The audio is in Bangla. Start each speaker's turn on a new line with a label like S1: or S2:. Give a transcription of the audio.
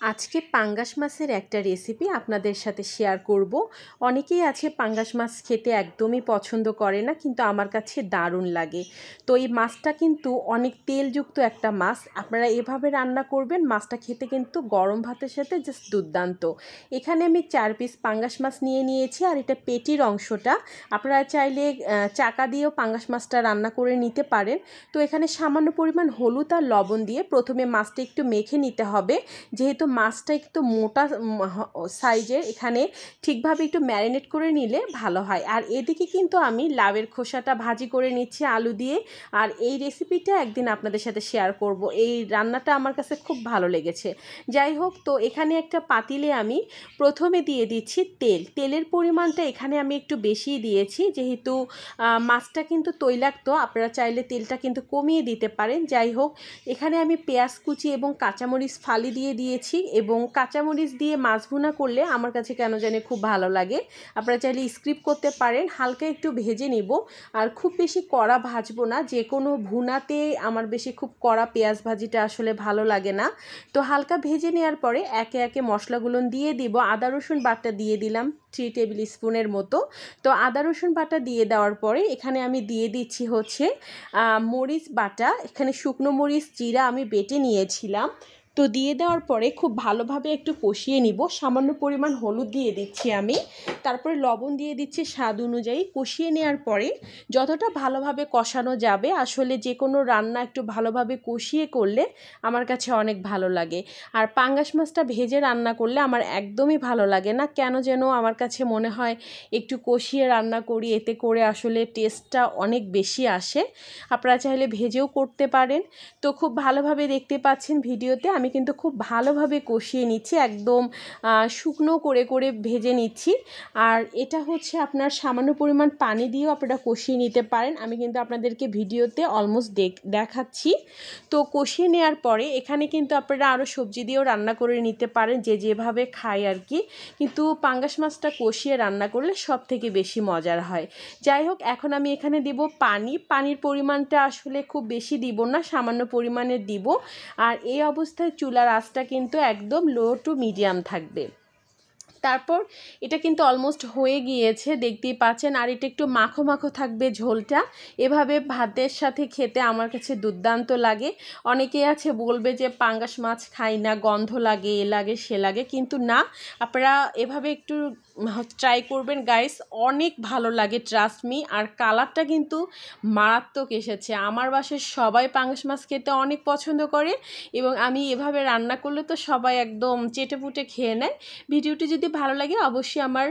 S1: আজকে পাঙ্গাস মাছের একটা রেসিপি আপনাদের সাথে শেয়ার করব। অনেকেই আছে পাঙ্গাস মাছ খেতে একদমই পছন্দ করে না, কিন্তু আমার কাছে দারুণ লাগে। তো এই মাছটা কিন্তু অনেক তেলযুক্ত একটা মাছ। আপনারা এভাবে রান্না করবেন, মাছটা খেতে কিন্তু গরম ভাতের সাথে জাস্ট দুর্দান্ত। এখানে আমি 4 পিস পাঙ্গাস মাছ নিয়েছি, আর এটা পেটির অংশটা। আপনারা চাইলে চাকা দিয়েও পাঙ্গাস মাছটা রান্না করে নিতে পারেন। তো এখানে সামান্য পরিমাণ হলুদ আর লবণ দিয়ে প্রথমে মাছটা একটু মেখে নিতে হবে। যেহেতু মাছটা একটু মোটা সাইজের, এখানে ঠিকভাবে একটু ম্যারিনেট করে নিলে ভালো হয়। আর এদিকে কিন্তু আমি লাউয়ের খোসাটা ভাজি করে নিচ্ছি আলু দিয়ে। আর এই রেসিপিটা একদিন আপনাদের সাথে শেয়ার করব। এই রান্নাটা আমার কাছে খুব ভালো লেগেছে। যাই হোক, তো এখানে একটা পাতিলে আমি প্রথমে দিয়ে দিচ্ছি তেলের পরিমাণটা এখানে আমি একটু বেশিই দিয়েছি, যেহেতু মাছটা কিন্তু তৈলাক্ত। আপনারা চাইলে তেলটা কিন্তু কমিয়ে দিতে পারেন। যাই হোক, এখানে আমি পেঁয়াজ কুচি এবং কাঁচামরিচ ফালি দিয়েছি, এবং কাঁচামরিচ দিয়ে মাছ ভুনা করলে আমার কাছে কেন জানি খুব ভালো লাগে। আপনারা চাইলে স্কিপ করতে পারেন। হালকা একটু ভেজে নিব, আর খুব বেশি কড়া ভাজবো না। যে কোনো ভুনাতে আমার বেশি খুব কড়া পেঁয়াজ ভাজিটা আসলে ভালো লাগে না। তো হালকা ভেজে নেওয়ার পরে একে একে মশলাগুলো দিয়ে দিব। আদা রসুন বাটা দিয়ে দিলাম 3 টেবিল স্পুনের মতো। তো আদা রসুন বাটা দিয়ে দেওয়ার পরে এখানে আমি দিয়ে দিচ্ছি হচ্ছে মরিচ বাটা। এখানে শুকনো মরিচ জিরা আমি বেটে নিয়েছিলাম। তো দিয়ে দেওয়ার পরে খুব ভালোভাবে একটু কষিয়ে নিব। সামান্য পরিমাণ হলুদ দিয়ে দিচ্ছি আমি, তারপরে লবণ দিয়ে দিচ্ছি স্বাদ অনুযায়ী। কষিয়ে নেওয়ার পরে যতটা ভালোভাবে কষানো যাবে, আসলে যে কোনো রান্না একটু ভালোভাবে কষিয়ে করলে আমার কাছে অনেক ভালো লাগে। আর পাঙ্গাস মাছটা ভেজে রান্না করলে আমার একদমই ভালো লাগে না, কেন যেন আমার কাছে মনে হয় একটু কষিয়ে রান্না করি, এতে করে আসলে টেস্টটা অনেক বেশি আসে। আপনারা চাইলে ভেজেও করতে পারেন। তো খুব ভালোভাবে দেখতে পাচ্ছেন ভিডিওতে আমি কিন্তু খুব ভালোভাবে কষিয়ে নিচ্ছি, একদম শুকনো করে ভেজে নিচ্ছি। আর এটা হচ্ছে আপনার সামান্য পরিমাণ পানি দিয়েও আপনারা কষিয়ে নিতে পারেন। আমি কিন্তু আপনাদেরকে ভিডিওতে অলমোস্ট দেখাচ্ছি। তো কষিয়ে নেওয়ার পরে এখানে কিন্তু আপনারা আরও সবজি দিয়েও রান্না করে নিতে পারেন, যে যেভাবে খায় আর কি। কিন্তু পাঙ্গাস মাছটা কষিয়ে রান্না করলে সব থেকে বেশি মজার হয়। যাই হোক, এখন আমি এখানে দিব পানির পরিমাণটা আসলে খুব বেশি দিব না, সামান্য পরিমাণে দিব। আর এই অবস্থায় চুলার আঁচটা কিন্তু একদম লো টু মিডিয়াম থাকবে। তারপর এটা কিন্তু অলমোস্ট হয়ে গিয়েছে, দেখতেই পাচ্ছেন। আর এটা একটু মাখো মাখো থাকবে ঝোলটা। এভাবে ভাতের সাথে খেতে আমার কাছে দুর্দান্ত লাগে। অনেকেই আছে বলবে যে পাঙ্গাস মাছ খাই না, গন্ধ লাগে, এ লাগে সে লাগে, কিন্তু না, আপনারা এভাবে একটু ট্রাই করবেন গাইস, অনেক ভালো লাগে, ট্রাস্ট মি। আর কালারটা কিন্তু মারাত্মক এসেছে। আমার বাসায় সবাই পাঙ্গাস মাছ খেতে অনেক পছন্দ করে, এবং আমি এভাবে রান্না করলে তো সবাই একদম চেটেপুটে খেয়ে নেয়। ভিডিওটি যদি ভালো লাগে অবশ্যই আমার